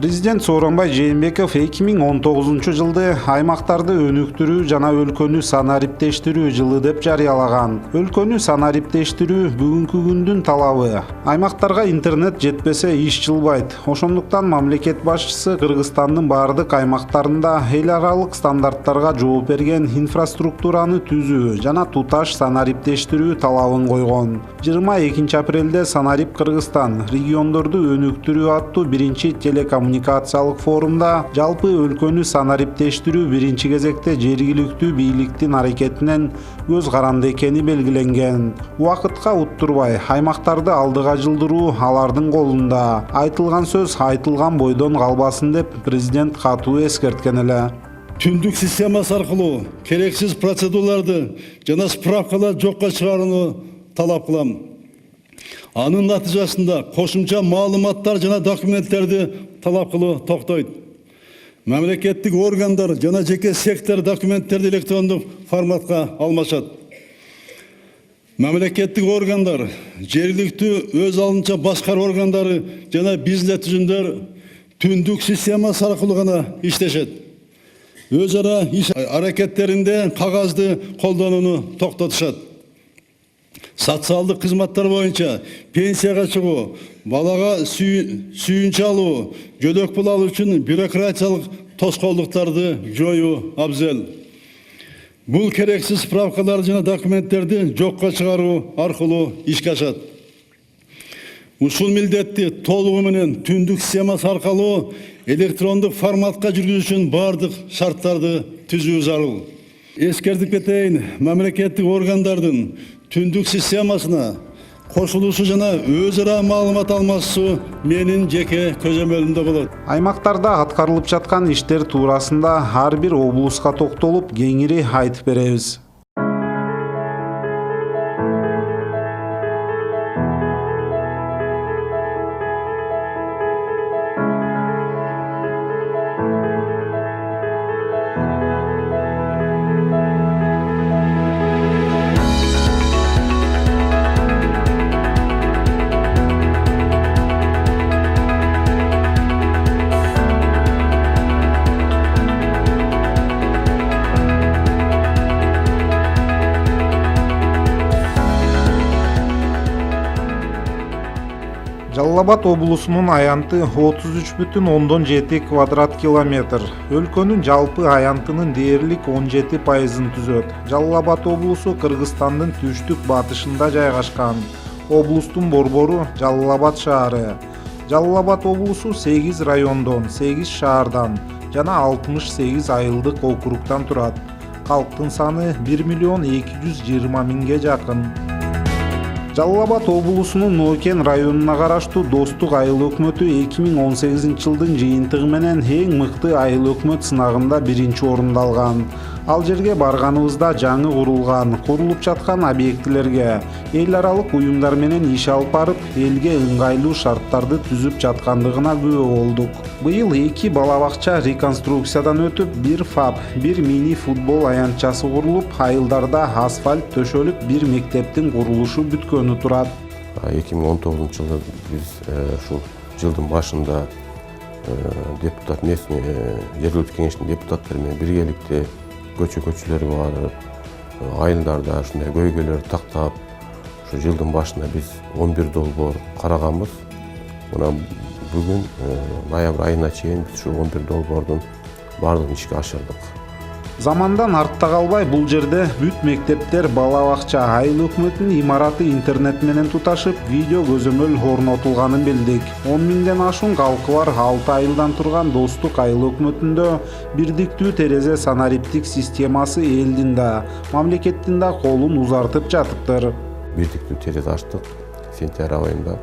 Президент Сооронбай Жээнбеков 2019 аймактарды өнүктүрүү жана өлкөнү санариптештирүү жылы деп жарыялаган. Өлкөнү санариптештирүү бүгүнкү күндүн талабы. Аймактарга интернет жетпесе иш жылбайт. Ошондуктан мамлекет башчысы Кыргызстандын бардык аймактарында эл аралык стандарттарга жооп берген инфраструктураны түзүү жана туташ санариптештирүү талабын койгон. 22 апрелде Санарип Кыргызстан региондорду өнүктүрүү аттуу биринчи телекоммуникациялык форумда жалпы өлкөнү санариптештирүү биринчи кезекте жергиликтүү бийликтин аракетинен көз каранды экени белгиленген. Убакытка уттурбай аймактарды алдыга жылдыруу алардын колунда. Айтылган сөз айтылган бойдон калбасын деп президент катуу эскерткен эле. Түндүк системасы аркылуу керексиз процедураларды жана справкаларды жокко чыгарууну талап кылам. Анын натыйжасында кошумча маалыматтар жана документтерди талап кылуу токтойт. Мамлекеттик органдар жана жеке сектор документтерди электрондук форматка алмашат. Мамлекеттик органдар, жергиликтүү өз алынча башкаруу органдары жана бизнес түзүмдөр түндүк системасы аркылуу гана иштешет. Өз ара иш аракеттеринде кагазды колдонууну токтотушат. Социалдык кызматтар боюнча пенсияга чыгуу, балага сүйүнчө алуу, жөлөк пул алуу үчүн бюрократиялык тоскоолдуктарды жоюу абзел. Бул керексиз справкалар жана документтерди жокко чыгаруу аркылуу ишке ашат. Ушул милдетти толугу менен түндүк системасы аркылуу электрондук форматка жүргүзүү үчүн бардык шарттарды түзүү зарыл. Эскертип кетейин, мамлекеттик органдардын түндүк системасына кошулуусу жана өз ара маалымат алмашуу менин жеке көзөмөлүмдө болот. Аймактарда аткарылып жаткан иштер туурасында ар бир облуска токтолуп кеңири айтып беребиз. Жалал Абад облусунун аянты 33,7 квадрат километр. Өлкөнүн жалпы аянтынын дээрлик 17%-ын түзөт. Жалал Абад облусу Кыргызстандын түштүк батышында жайгашкан. Облустун борбору Жалал Абад шаары. Жалал Абад облусу 8 райондон, 8 шаардан жана 68 айылдык округдан турат. Калктын саны 1,220,000 жакын. Жалал Абад облусунун Нокен районуна караштуу Достук айыл өкмөтү 2018 жылдын жыйынтыгы менен эң мыкты айыл өкмөт сынагында биринчи орунду алган. Ал жерге барганыбызда жаңы курулуп жаткан объектилерге эл аралык уюмдар менен иш алып барып, элге ыңгайлуу шарттарды түзүп жаткандыгына күбө болдук. Быйыл 2 бала бакча реконструкциядан өтүп, 1 ФАП, 1 мини футбол аянтчасы курулуп, айылдарда асфальт төшөлүп, 1 мектептин курулушу бүткөнү турат. 2019 жылы биз ушул жылдын башында депутат местный жергиликтүү кеңештин депутаттары менен биргеликте көчөлөргө барып, айылдарда ушундай көйгөйлөрдү тактап, ушу жылдын башында биз 11 долбоор караганбыз. Мына бүгүн ноябрь айына чейин биз ушу 11 долбоордун баардыгын ишке ашырдык. Замандан артта калбай бул жерде бүт мектептер, бала бакча, айыл өкмөтүнүн имараты интернет менен туташып, видео көзөмөл орнотулганын билдик. 10 миңден ашуун калкы бар 6 айылдан турган Достук айыл өкмөтүндө бирдиктүү терезе санариптик системасы элдин да, мамлекеттин да колун узартып жатыптыр. Бирдиктүү терезе ачтык. Сентябрь айында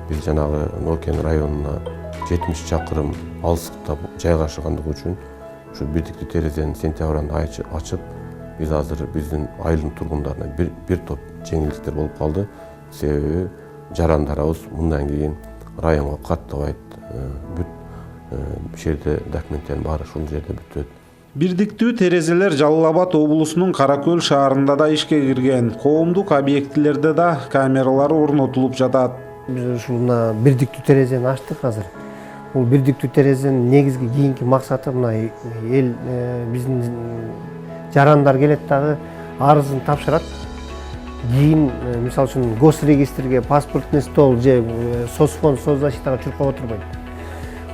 биз жанагы Нокен районуна 70 чакырым алыстыкта жайгашкандыгы үчүн ушу бирдиктүү терезени сентябрь айында ачып, биз азыр биздин айылдын тургундарына бир топ жеңилдиктер болуп калды. Себеби жарандарыбыз мындан кийин районго каттабайт, бүт жерде документтердин баары ушул жерде бүтөт. Бирдиктүү терезелер Жалал Абад облусунун Каракөл шаарында да ишке кирген. Коомдук объектилерде да камералар орнотулуп жатат. Биз ушул бирдиктүү терезени ачтык азыр. Бул бирдиктүү терезенин негизги кийинки максаты мына эл биздин жарандар келет дагы арызын тапшырат. Кийин мисалы үчүн госрегистрге, паспортный стол же соцфонд, соцзащитага чуркап отурбайт.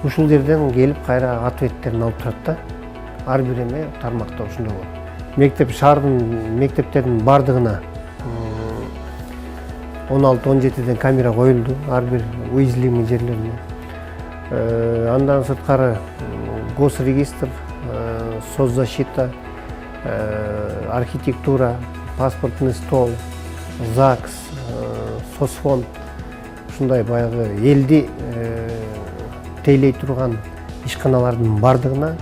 Ушул жерден келип кайра ответтерин алып турат да. Ар бир эме тармакта ушундай болот. Мектеп шаардын мектептердин бардыгына 16-17ден камера коюлду, ар бир уязвимый жерлерине. Андан сырткары госрегистр, соцзащита, архитектура, паспортный стол, ЗАГС, соцфонд ушундай баягы элди тейлей турган ишканалардын бардыгына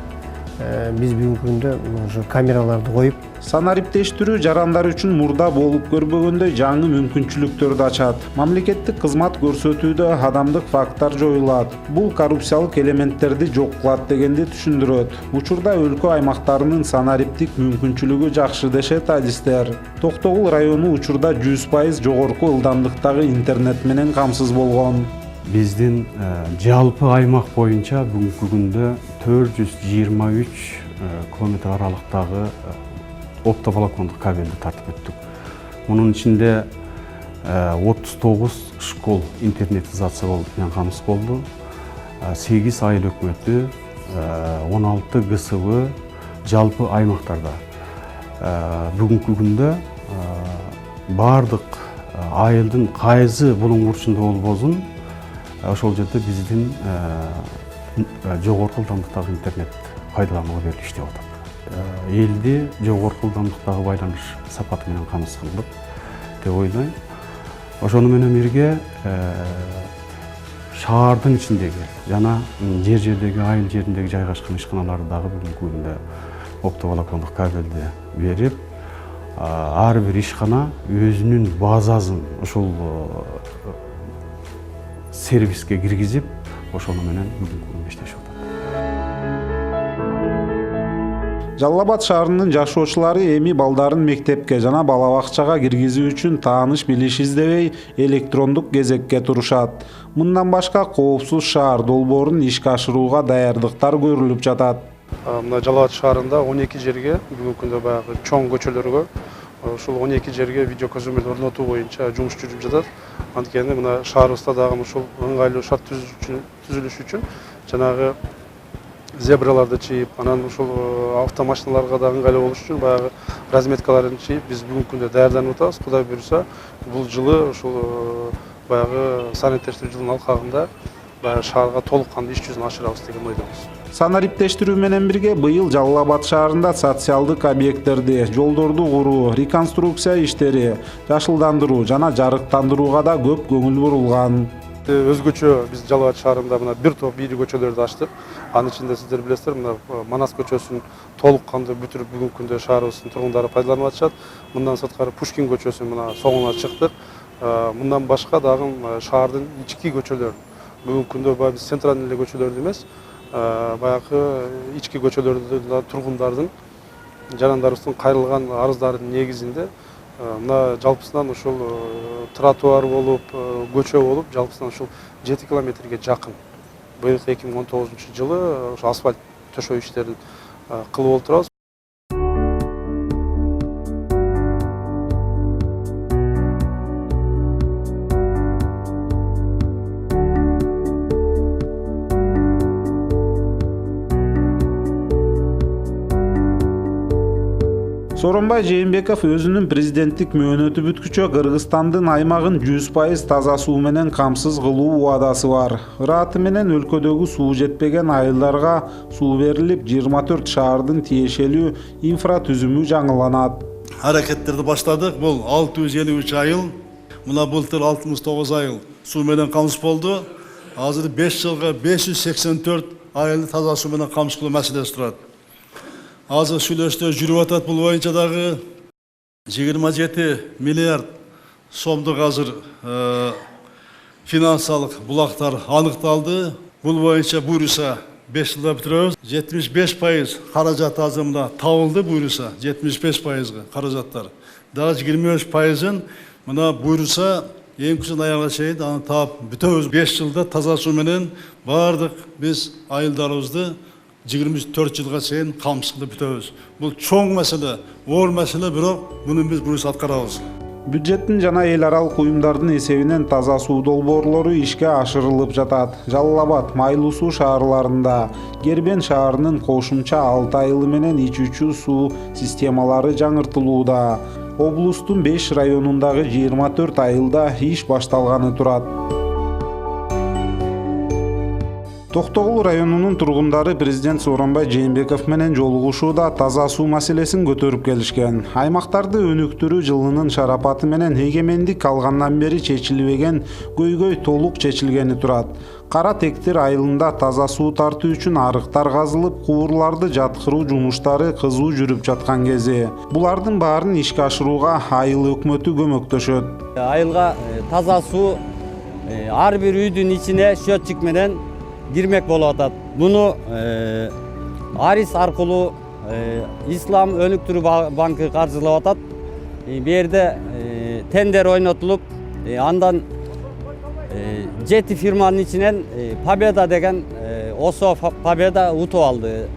биз бүгүнкү күндө уже камераларды коюп, санариптештирүү жарандар үчүн мурда болуп көрбөгөндөй жаңы мүмкүнчүлүктөрдү ачат. Мамлекеттик кызмат көрсөтүүдө адамдык факттар жоюлат. Бул коррупциялык элементтерди жок кылат дегенди түшүндүрөт. Учурда өлкө аймактарынын санариптик мүмкүнчүлүгү жакшы дешет адистер. Токтогул району учурда 100% жогорку ылдамдыктагы интернет менен камсыз болгон. Биздин жалпы аймак боюнча бүгүнкү күндө 423 километр аралыктагы оптоволокондук кабелди тартып өттүк. Мунун ичинде 39 школ интернетизация менен камсыз болду. 8 айыл өкмөтү, 16 ГСВ жалпы аймактарда. Бүгүнкү күндө бардык айылдын кайсы булуңгурчунда болбосун ошол жерде биздин жогорку ылдамдыктагы интернет пайдаланууга берилип иштеп атат. Элди жогорку ылдамдыктагы байланыш сапаты менен камсыз кылдык деп ойлойм. Ошону менен бирге шаардын ичиндеги жана жер-жердеги айыл жериндеги жайгашкан ишканаларды дагы бүгүнкү күндө оптоволокондук кабелди берип, ар бир ишкана өзүнүн базасын ушул сервиске киргизип, ошону менен бүгүнкү күндө иштешип атат. Жалал Абад шаарынын жашоочулары эми балдарын мектепке жана бала бакчага киргизүү үчүн тааныш билиш издебей электрондук кезекке турушат. Мындан башка коопсуз шаар долбоорун ишке ашырууга даярдыктар көрүлүп жатат. Мына Жалал Абад шаарында 12 жерге бүгүнкү күндө баягы чоң көчөлөргө ушул 12 жерге видео көзөмөл орнотуу боюнча жумуш жүрүп жатат. Анткени мына шаарыбызда дагы ушул ыңгайлуу шарт түзүлүш үчүн жанагы зебраларды чийип, анан ушул автомашиналарга да ыңгайлуу болуш үчүн баягы разметкаларын чийип биз бүгүнкү күндө даярданып атабыз. Кудай буйруса, бул жылы ушул баягы саниттештирүү жылынын алкагында баягы шаарга толук кандуу иш жүзүн ашырабыз деген ойдобуз. Санариптештирүү менен бирге быйыл Жалал Абад шаарында социалдык объекттерди, жолдорду куруу, реконструкция иштери, жашылдандыруу жана жарыктандырууга да көп көңүл бурулган. Өзгөчө биз Жалал Абад шаарында мына бир топ ийри көчөлөрдү ачтык. Анын ичинде сиздер билесиздер, мына Манас көчөсүн толук кандуу бүтүрүп бүгүнкү күндө шаарыбыздын тургундары пайдаланып атышат. Мындан сырткары Пушкин көчөсүн мына соңуна чыктык. Мындан башка дагы шаардын ички көчөлөрүн бүгүнкү күндө биз центральный көчөлөрдү эмес, баягы ички көчөлөрдү да тургундардын жарандарыбыздын кайрылган арыздардын негизинде мына жалпысынан ушул тротуар болуп, көчө болуп, жалпысынан ушул 7 километрге жакын. Быйыл 2019 жылы ошо асфальт төшөө иштерин кылып отурабыз. Сооронбай Жээнбеков өзүнүн президенттик мөөнөтү бүткүчө Кыргызстандын аймагын 100% таза суу менен камсыз кылуу убадасы бар. Ырааты менен өлкөдөгү суу жетпеген айылдарга суу берилип, 24 шаардын тиешелүү инфратүзүмү жаңыланат. Аракеттерди баштадык. Бул 653 айыл, мына былтыр 69 айыл суу менен камсыз болду. Азыр 5 жылга 584 айылды таза суу менен камсыз кылуу маселеси турат. Азыр сүйлөштөр жүрүп атат. Бул боюнча дагы 27 миллиард сомдук азыр финансалык булактар аныкталды. Бул боюнча буйруса 5 жылда бүтүрөбүз. 75% каражат азыр мына табылды буйруса, 75%га каражаттар. Дагы 25%-ын мына буйруса эң кичине аялга чейин аны таап бүтөбүз. 5 жылда таза суу менен бардык биз айылдарыбызды 24 жылга чейин камсыздап бүтөбүз. Бул чоң маселе, оор маселе, бирок муну биз аткарабыз. Бюджеттин жана эл аралык уюмдардын эсебинен таза суу долбоорлору ишке ашырылып жатат. Жалал-Абад, Майлуу суу шаарларында, Кербен шаарынын кошумча 6 айылы менен ичүүчү суу системалары жаңыртылууда. Облустун 5 районундагы 24 айылда иш башталганы турат. Токтогул районунун тургундары президент Сооронбай Жээнбеков менен жолугушууда таза суу маселесин көтөрүп келишкен. Аймактарды өнүктүрүү жылынын шарапаты менен эгемендик алгандан бери чечилбеген көйгөй толук чечилгени турат. Кара Тектир айылында таза суу тартуу үчүн арыктар казылып, куурларды жаткыруу жумуштары кызуу жүрүп жаткан кези. Булардын баарын ишке ашырууга айыл өкмөтү көмөктөшөт. Айылга таза суу ар бир үйдүн ичине счетчик менен кирмек болуп атат. Буну Арис аркылуу Ислам өнүктүрүү банкы каржылап атат. Бу жерде тендер ойнотулуп, андан 7 фирманын ичинен Победа деген ОСО Победа утуп алды.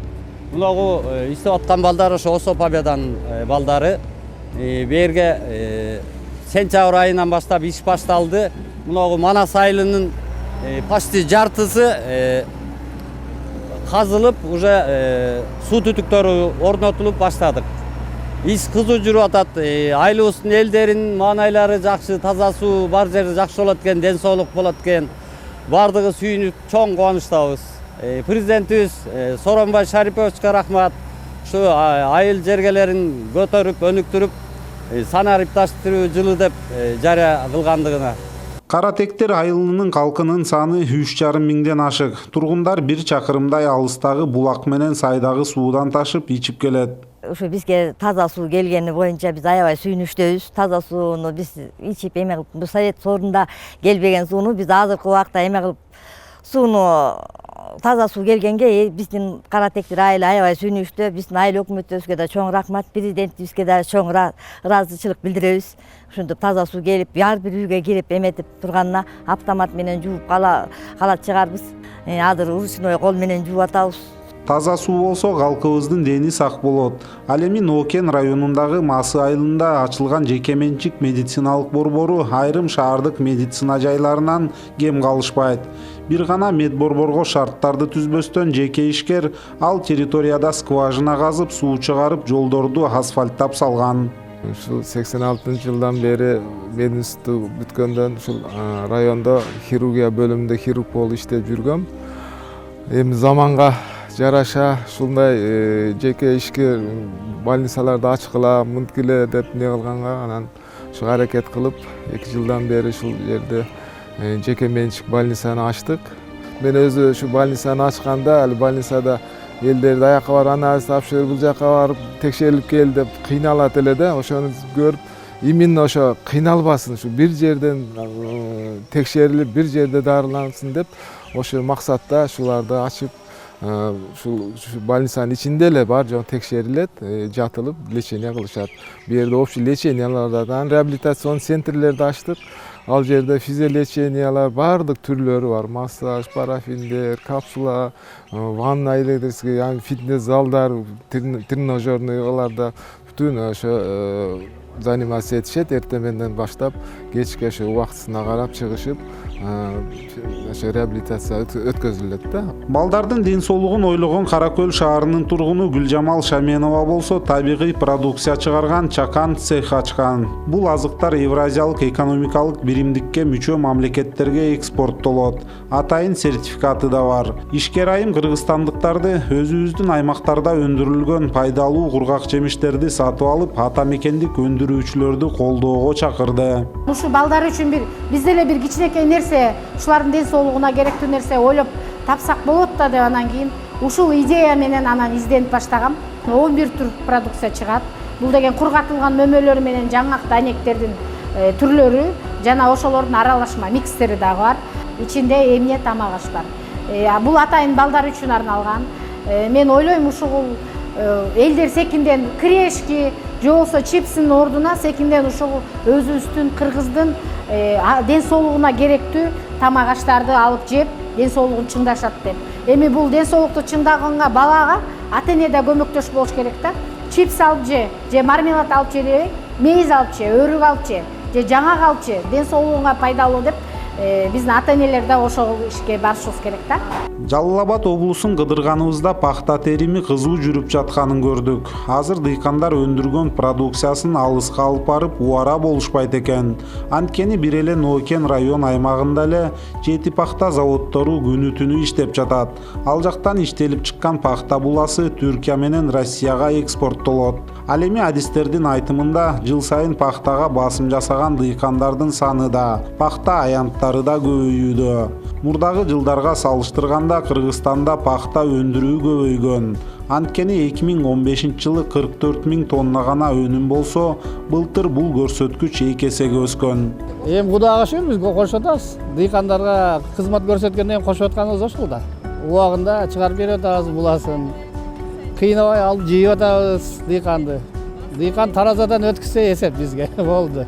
Мунагу иштеп аткан балдар ошо ОСО Победанын балдары. Бу жерге сентябрь айынан баштап иш башталды. Мунагу Манас айылынын почти жартысы казылып, уже суу түтүктөрү орнотулуп баштадык. Иш кызуу жүрүп атат. Айылыбыздын элдеринин маанайлары жакшы, таза суу бар жерде жакшы болот экен, ден соолук болот экен. Бардыгы сүйүнүп, чоң кубанычтабыз. Президентибиз Сооронбай Шариповичке рахмат. Ушу айыл жергелерин көтөрүп, өнүктүрүп, санарипташтыруу жылы деп жарыя кылгандыгына. Кара Тектир айылынын калкынын саны 3,5 миңден ашык. Тургундар 1 чакырымдай алыстагы булак менен сайдагы суудан ташып ичип келет. Ушу бизге таза суу келгени боюнча биз аябай сүйүнүчтөбүз. Таза сууну биз ичип эме кылып, бул Совет соорунда келбеген сууну биз азыркы убакта эме кылып, сууну таза суу келгенге биздин Кара Тектир айылы аябай сүйүнүчтө. Биздин айыл өкмөтүбүзгө да чоң рахмат, президентибизге да чоң ыраазычылык билдиребиз. Ушинтип таза суу келип, ар бир үйгө кирип эметип турганына автомат менен жууп калат чыгарбыз. Азыр ручной кол менен жууп атабыз. Таза суу болсо калкыбыздын дени сак болот. Ал эми Нокен районундагы Масы айылында ачылган жеке менчик медициналык борбору айрым шаардык медицина жайларынан кем калышпайт. Бир гана медборборго шарттарды түзбөстөн жеке ишкер ал территорияда скважина казып, суу чыгарып, жолдорду асфальттап салган. Ушул 86-жылдан бери мединститут бүткөндөн ушул райондо хирургия бөлүмүндө хирург болуп иштеп жүргөм. Эми заманга жараша ушундай жеке ишке больницаларды ачкыла, мынткиле деп не кылганга, анан ушу аракет кылып 2 жылдан бери ушул жерде жеке менчик больницаны ачтык. Мен өзү ушу больницаны ачканда, ал больницада элдерди аяка бар анализ тапшыр, бул жака барып текшерилип кел деп кыйналат эле да. Ошону көрүп, именно ошо кыйналбасын, ушу бир жерден текшерилип, бир жерде дарылансын деп, ошо максатта ушуларды ачып, ушул больницанын ичинде эле бар жок текшерилет, жатылып лечение кылышат. Бу жерде общий лечениялардан реабилитацион центрлерди ачтык. Ал жерде физиолечениялар бардык түрлөрү бар. Массаж, парафиндер, капсула, ванна электрический, фитнес залдар, тренажерный аларда бүтүн ошо заниматься этишет. Эртеменден баштап кечке ошо убактысына карап чыгышып, ошо реабилитация өткөзүлөт да. Балдардын ден соолугун ойлогон Каракөл шаарынын тургуну Гүлжамал Шаменова болсо табигый продукция чыгарган чакан цех ачкан. Бул азыктар Евразиялык экономикалык биримдикке мүчө мамлекеттерге экспорттолот. Атайын сертификаты да бар. Ишкер айым кыргызстандыктарды өзүбүздүн аймактарда өндүрүлгөн пайдалуу кургак жемиштерди сатып алып, ата мекендик өндүрүүчүлөрдү колдоого чакырды. Ушу балдар үчүн биз деле бир кичинекей нерсе, ушулардын ден соолугуна керектүү нерсе ойлоп тапсак болот да деп, анан кийин ушул идея менен анан изденип баштагам. 11 түр продукция чыгат. Бул деген кургатылган мөмөлөр менен жаңак дайнектердин түрлөрү жана ошолордун аралашма микстери дагы бар. Ичинде эмне тамак аш бар. Бул атайын балдар үчүн арналган. Мен ойлойм ушул элдер секинден крешки же болбосо чипсинин ордуна секинден ушул өзүбүздүн кыргыздын ден соолугуна керектүү тамак аштарды алып жеп ден соолугун чыңдашат деп. Эми бул ден соолукту чыңдаганга балага ата эне да көмөктөш болуш керек да. Чипс алып же мармелад алып же дебей, мейиз алып же, өрүк алып же жаңак алып же, ден соолугуңа пайдалуу деп биздин ата энелер да ошол ишке барышыбыз керек да. Жалал Абад облусун кыдырганыбызда пахта терими кызуу жүрүп жатканын көрдүк. Азыр дыйкандар өндүргөн продукциясын алыска алып барып убара болушпайт экен. Анткени бир эле Нокен район аймагында эле 7 пахта заводдору күнү түнү иштеп жатат. Ал жактан иштелип чыккан пахта буласы Түркия менен Россияга экспорттолот. Ал эми адистердин айтымында жыл сайын пахтага басым жасаган дыйкандардын саны да, пахта аянттары да көбөйүүдө. Мурдагы жылдарга салыштырганда Кыргызстанда пахта өндүрүү көбөйгөн. Анткени 2015-жылы 44 000 тонна гана өнүм болсо, былтыр бул көрсөткүч 2 эсеге өскөн. Эми Кудайга шүгүр биз кошуп атабыз. Дыйкандарга кызмат көрсөткөндөн кошуп атканыбыз ошол да. Убагында чыгарып берип атабыз буласын. Кыйнабай алып жыйып атабыз дыйканды. Дыйкан таразадан өткүзсө эсеп бизге болду.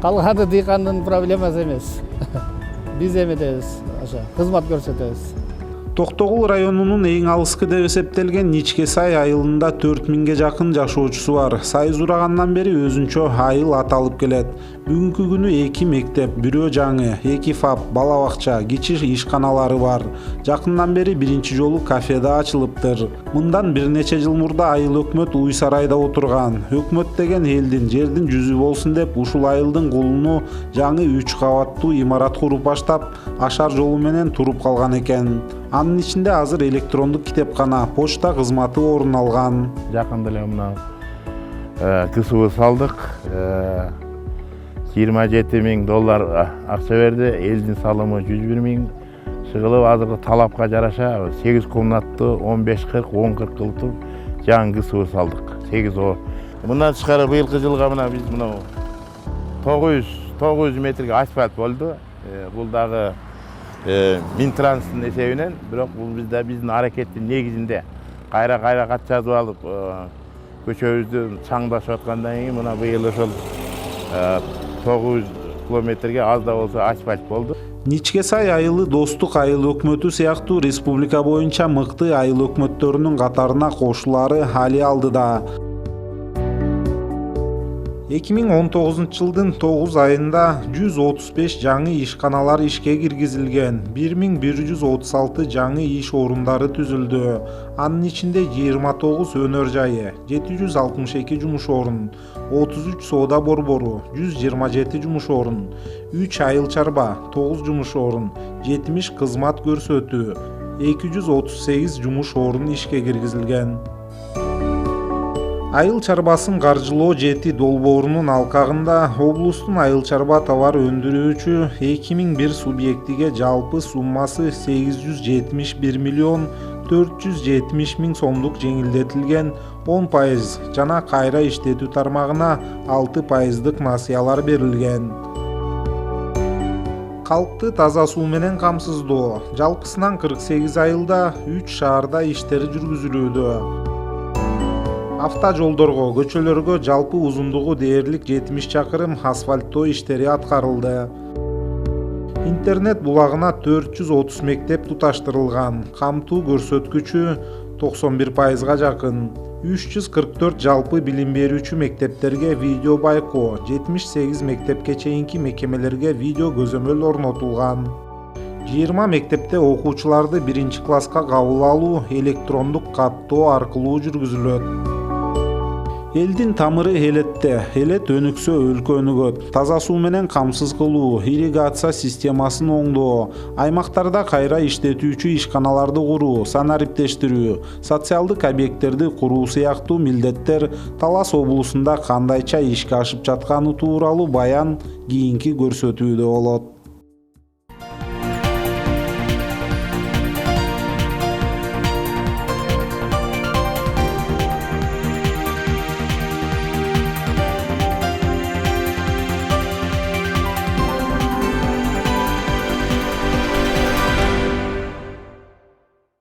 Калганы дыйкандын проблемасы эмес. Биз эметебиз, ошо кызмат көрсөтөбүз. Токтогул районунун эң алыскы деп эсептелген Ничке Сай айылында 4000ге жакын жашоочусу бар. Сайыз урагандан бери өзүнчө айыл аталып келет. Бүгүнкү күнү 2 мектеп, бирөө жаңы, 2 ФАП, бала бакча, кичи ишканалары бар. Жакындан бери биринчи жолу кафе да ачылыптыр. Мындан бир нече жыл мурда айыл өкмөт Уй Сарайда отурган. Өкмөт деген элдин, жердин жүзү болсун деп ушул айылдын кулуну жаңы 3 кабаттуу имарат куруп баштап, ашар жолу менен туруп калган экен. Анын ичинде азыр электрондук китепкана, почта кызматы орун алган. Жакында эле мына КСУ салдык. $27 000 акча берди. Элдин салымы 101 000 чыгылып, азыркы талапка жараша 8 комнаттуу 15-40, 10-40 кылып туруп жаңы КСУ салдык. 8 о. Мындан тышкары быйылкы жылга мына биз мына 900 метрге асфальт болду. Бул дагы Минтранстын эсебинен, бирок бул биздин аракеттин негизинде кайра кат жазып алып, көчөбүздү чаңдашып аткандан кийин мына быйыл ошол 900 километрге аз да болсо асфальт болду. Ничке Сай айылы достук айыл өкмөтү сыяктуу республика боюнча мыкты айыл өкмөттөрүнүн катарына кошулары али алдыда. 2019 жылдын 9 айында 135 жаңы ишканалар ишке киргизилген, 1136 жаңы иш орундары түзүлдү. Анын ичинде 29 өнөр жайы, 762 жумуш орун, 33 соода борбору, 127 жумуш орун, 3 айыл чарба, 9 жумуш орун, 70 кызмат көрсөтүү, 238 жумуш орун ишке киргизилген. Айыл чарбасын каржылоо жети долбоорунун алкагында облустун айыл чарба товар өндүрүүчү 2001 субъектиге жалпы суммасы 871 миллион 470 миң сомдук жеңилдетилген 10% жана кайра иштетүү тармагына 6%дык насыялар берилген. Калкты таза суу менен камсыздоо жалпысынан 48 айылда 3 шаарда иштери жүргүзүлүүдө. Автожолдорго, көчөлөргө жалпы узундугу дээрлик 70 чакырым асфальттоо иштери аткарылды. Интернет булагына 430 мектеп туташтырылган, камтуу көрсөткүчү 91%га жакын. 344 жалпы билим берүүчү мектептерге видео байкоо, 78 мектепке чейинки мекемелерге видео көзөмөл орнотулган. 20 мектепте окуучуларды 1-класска кабыл алуу электрондук каттоо аркылуу жүргүзүлөт. Элдин тамыры элетте, элет өнүксө өлкө өнүгөт. Таза суу менен камсыз кылуу, ирригация системасын оңдоо, аймактарда кайра иштетүүчү ишканаларды куруу, санариптештирүү, социалдык объекттерди куруу сыяктуу милдеттер Талас облусунда кандайча ишке ашып жатканы тууралуу баян кийинки көрсөтүүдө болот.